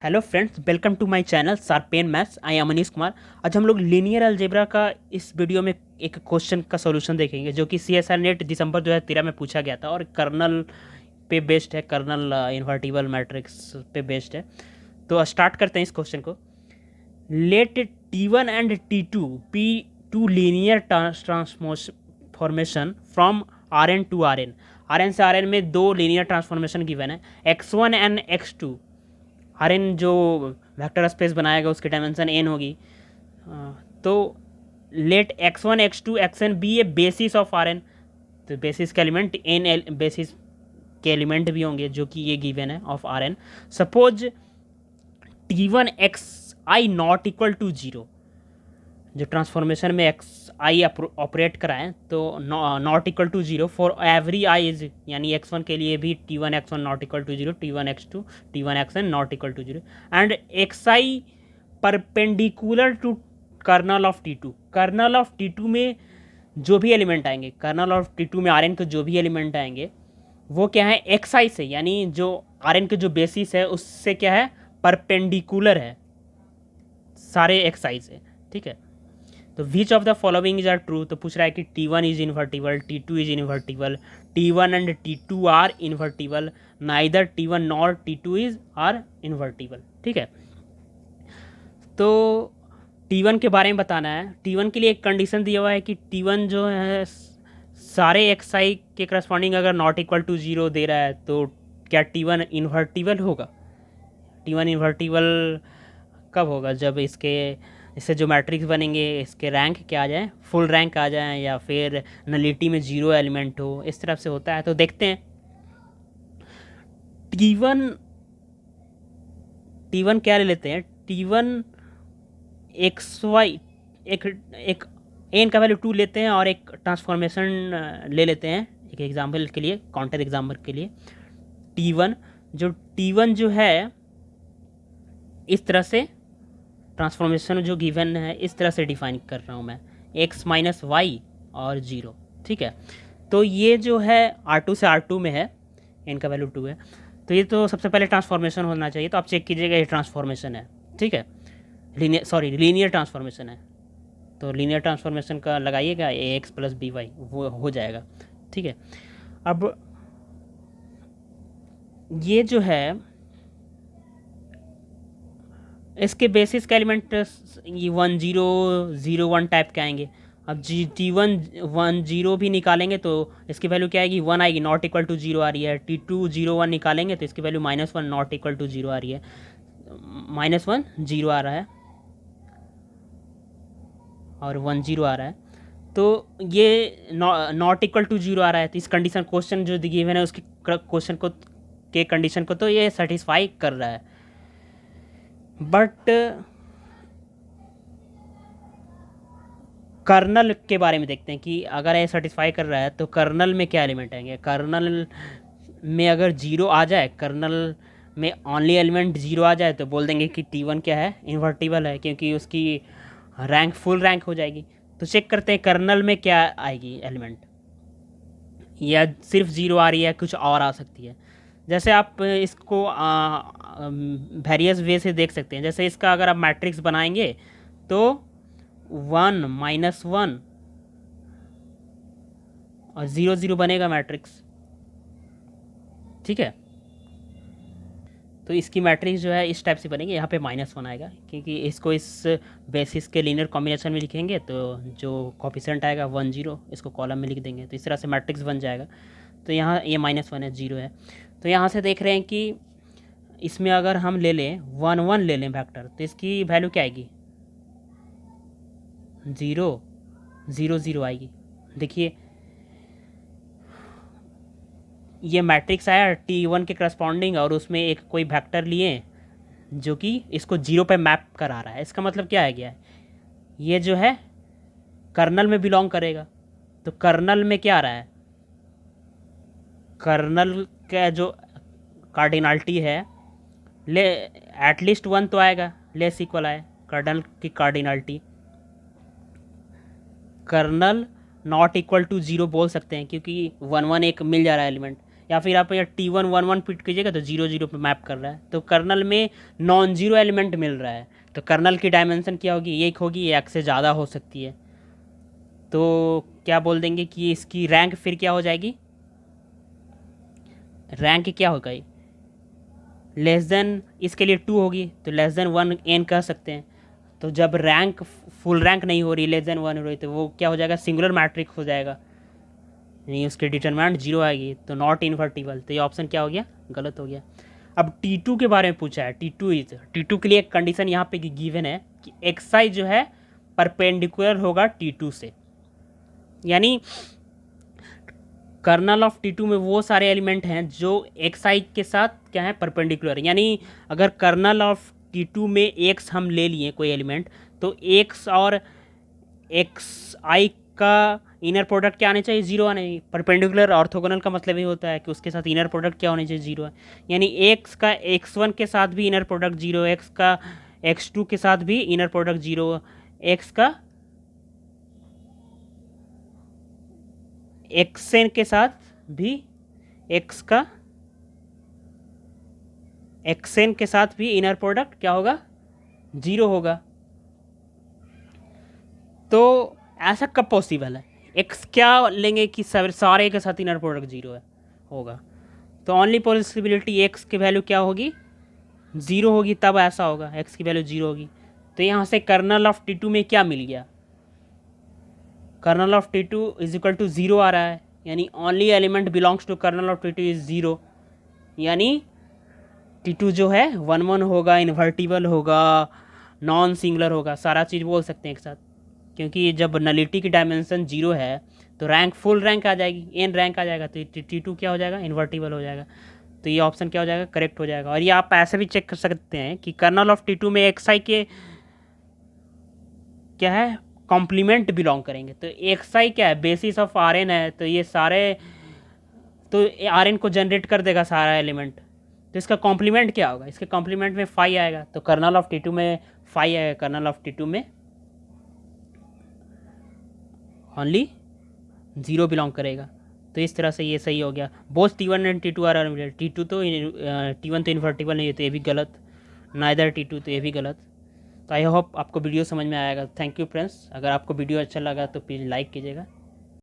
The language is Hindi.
Hello friends, welcome to my channel sharpen maths. I am Manish Kumar. आज हम लोग लीनियर अलजेब्रा का इस वीडियो में एक क्वेश्चन का सॉल्यूशन देखेंगे जो कि सीएसआर नेट दिसंबर 2013 में पूछा गया था और कर्नल पे बेस्ड है, कर्नल इन्वर्टिबल मैट्रिक्स पे बेस्ड है। तो स्टार्ट करते हैं इस क्वेश्चन को। Let T1 and T2 be two linear transformation from Rn to Rn। Rn से Rn में दो लीनियर ट्रांसफॉर्मेशन गिवन है, x1 एंड x2। हर एन जो वेक्टर स्पेस बनाएगा उसकी डायमेंशन एन होगी। तो let x1 x2 xn be a basis of R N. तो बेसिस के एलिमेंट एन बेसिस के एलिमेंट भी होंगे जो कि ये गिवन है of R N. Suppose T1 X I not equal to zero. जो ट्रांसफॉर्मेशन में एक्स आई ऑपरेट कराएं तो not equal to zero for every I is, यानी x1 के लिए भी T1 x1 not equal to zero, T1 x2 T1 xn not equal to zero and xi perpendicular to kernel of T2। Kernel of T2 में जो भी एलिमेंट आएंगे, कर्नल ऑफ T2 में Rn के जो भी एलिमेंट आएंगे वो क्या है, xi से, यानी जो Rn के जो बेसिस है उससे क्या है, परपेंडिकुलर है सारे xi से। ठीक है, तो which of the following is are true. तो पूछ रहा है कि T1 is invertible, T2 is invertible, T1 and T2 are invertible, neither T1 nor T2 is are invertible. ठीक है, तो T1 के बारे में बताना है। T1 के लिए एक कंडीशन दिया हुआ है कि T1 जो है सारे xi के करस्पॉन्डिंग अगर नॉट इक्वल टू जीरो दे रहा है तो क्या T1 इन्वर्टिबल होगा। T1 इन्वर्टिबल कब होगा, जब इससे जो मैट्रिक्स बनेंगे इसके रैंक क्या आ जाए, फुल रैंक आ जाए, या फिर नलिटी में जीरो एलिमेंट हो, इस तरफ से होता है। तो देखते हैं T1 क्या ले लेते हैं। T1 एक्स वाई एक एन का वैल्यू 2 लेते हैं और एक ट्रांसफॉर्मेशन ले लेते हैं एक एग्जाम्पल के लिए, काउंटर एग्जाम्पल के लिए। T1 जो है इस तरह से ट्रांसफॉर्मेशन जो गिवन है इस तरह से डिफाइन कर रहा हूँ मैं, x माइनस वाई और जीरो। ठीक है, तो ये जो है R2 से R2 में है, n का वैल्यू 2 है, तो ये तो सबसे पहले ट्रांसफॉर्मेशन होना चाहिए। तो आप चेक कीजिएगा ये ट्रांसफॉर्मेशन है। ठीक है, लीनियर ट्रांसफॉर्मेशन है। तो लीनियर ट्रांसफॉर्मेशन का लगाइएगा ax प्लस बी वाई, वो हो जाएगा। ठीक है, अब ये जो है इसके बेसिस का एलिमेंट ये 1 0 0 1 टाइप के आएंगे। अब T1 1 0 भी निकालेंगे तो इसकी वैल्यू क्या आएगी, 1 आएगी, नॉट इक्वल टू जीरो आ रही है। T2 0 1 निकालेंगे तो इसकी वैल्यू -1 नॉट इक्वल टू जीरो आ रही है, -1 0 आ रहा है और 1 0 आ रहा है। तो ये नॉट इक्वल टू जीरो आ रहा है, तो इस कंडीशन क्वेश्चन जो गिवन है उसकी क्वेश्चन को के कंडीशन को तो ये सेटिस्फाई कर रहा है। बट कर्नल के बारे में देखते हैं कि अगर ये सेटिस्फाई कर रहा है तो कर्नल में क्या एलिमेंट आएंगे। कर्नल में अगर जीरो आ जाए, कर्नल में ओनली एलिमेंट जीरो आ जाए तो बोल देंगे कि T1 क्या है, इन्वर्टिबल है, क्योंकि उसकी रैंक फुल रैंक हो जाएगी। तो चेक करते हैं कर्नल में क्या आएगी एलिमेंट, या सिर्फ जीरो आ रही है, कुछ और आ सकती है। जैसे आप इसको वेरियस वे से देख सकते हैं। जैसे इसका अगर आप मैट्रिक्स बनाएंगे तो 1 -1 और 0 0 बनेगा मैट्रिक्स। ठीक है, तो इसकी मैट्रिक्स जो है इस टाइप से बनेगी, यहाँ पे -1 आएगा क्योंकि इसको इस बेसिस के लीनियर कॉम्बिनेशन में लिखेंगे तो जो कॉफिशेंट आएगा 1 0 इसको कॉलम में लिख देंगे, तो इस तरह से मैट्रिक्स बन जाएगा। तो यहाँ ये -1 है, 0 है। तो यहाँ से देख रहे हैं कि इसमें अगर हम ले लें 1 1 ले लें वेक्टर तो इसकी वैल्यू क्या आएगी, 0 0 0 आएगी। देखिए ये मैट्रिक्स आया T1 के करस्पॉन्डिंग और उसमें एक कोई वेक्टर लिए जो कि इसको 0 पे मैप करा रहा है। इसका मतलब क्या है, गया है ये जो है कर्नल में बिलोंग करेगा। तो कर्नल में क्या आ रहा है, कर्नल का जो कार्डिनलिटी है ले एटलीस्ट 1 तो आएगा, लेस इक्वल आए कर्नल की cardinality. Kernel not equal to zero बोल सकते हैं क्योंकि 1 1 एक मिल जा रहा है एलिमेंट, या फिर आप यहाँ T1 11 पिट कीजिएगा तो 0 0 पे मैप कर रहा है, तो कर्नल में नॉन जीरो एलिमेंट मिल रहा है, तो कर्नल की डायमेंशन क्या होगी, एक होगी, एक से ज़्यादा हो सकती है। तो क्या बोल देंगे कि इसकी रैंक फिर क्या हो जाएगी, रैंक क्या होगा, लेस देन, इसके लिए 2 होगी तो लेस देन 1 एन कह सकते हैं। तो जब रैंक फुल रैंक नहीं हो रही, लेस देन 1 हो रही, तो वो क्या हो जाएगा, सिंगुलर मैट्रिक्स हो जाएगा, नहीं उसकी डिटरमिनेंट 0 आएगी, तो नॉट इन्वर्टिबल। तो ये ऑप्शन क्या हो गया, गलत हो गया। अब T2 के बारे में पूछा है, T2 के लिए एक कंडीशन यहाँ पे गिवन है कि xi जो है परपेंडिकुलर होगा T2 से, यानी कर्नल ऑफ T2 में वो सारे एलिमेंट हैं जो xi के साथ क्या है, परपेंडिकुलर। यानी अगर कर्नल ऑफ T2 में x हम ले लिए कोई एलिमेंट, तो x और xi का इनर प्रोडक्ट क्या आने चाहिए, 0 आने चाहिए। परपेंडिकुलर ऑर्थोगोनल का मतलब ये होता है कि उसके साथ इनर प्रोडक्ट क्या होने चाहिए, 0 है। यानी x का x1 के साथ भी इनर प्रोडक्ट 0, x का x2 के साथ भी इनर प्रोडक्ट 0, x का xn के साथ भी, x का xn के साथ भी इनर प्रोडक्ट क्या होगा, 0 होगा। तो ऐसा कब पॉसिबल है, x क्या लेंगे कि सारे के साथ इनर प्रोडक्ट 0 है होगा, तो ओनली पॉसिबिलिटी x की वैल्यू क्या होगी, 0 होगी, तब ऐसा होगा, x की वैल्यू 0 होगी। तो यहाँ से कर्नल ऑफ T2 में क्या मिल गया, kernel of T2 is equal to 0 आ रहा है, यानी only element belongs to kernel of T2 is 0, यानी T2 जो है 1 1 होगा, इन्वर्टिबल होगा, नॉन सिंगुलर होगा, सारा चीज़ बोल सकते हैं एक साथ, क्योंकि जब नलिटी की डायमेंशन 0 है तो रैंक फुल रैंक आ जाएगी, एन रैंक आ जाएगा, तो T2 क्या हो जाएगा, इन्वर्टिबल हो जाएगा। तो ये ऑप्शन क्या हो जाएगा, करेक्ट हो जाएगा। और ये आप ऐसे भी चेक कर सकते हैं कि कर्नल ऑफ T2 में xi के क्या है, कॉम्प्लीमेंट बिलोंग करेंगे, तो xi क्या है, बेसिस ऑफ Rn है, तो ये सारे, तो Rn को जनरेट कर देगा सारा एलिमेंट, तो इसका कॉम्प्लीमेंट क्या होगा, इसके कॉम्प्लीमेंट में फाई आएगा, तो कर्नल ऑफ T2 में फाई आएगा, कर्नल ऑफ T2 में ओनली 0 बिलोंग करेगा। तो इस तरह से ये सही हो गया। Both T1 and T2 are unrelated, T1 तो इन्वर्टिबल नहीं है, तो ये भी गलत, नाइदर T2, तो ये भी गलत। तो आई होप आपको वीडियो समझ में आएगा। थैंक यू फ्रेंड्स, अगर आपको वीडियो अच्छा लगा तो प्लीज़ लाइक कीजिएगा।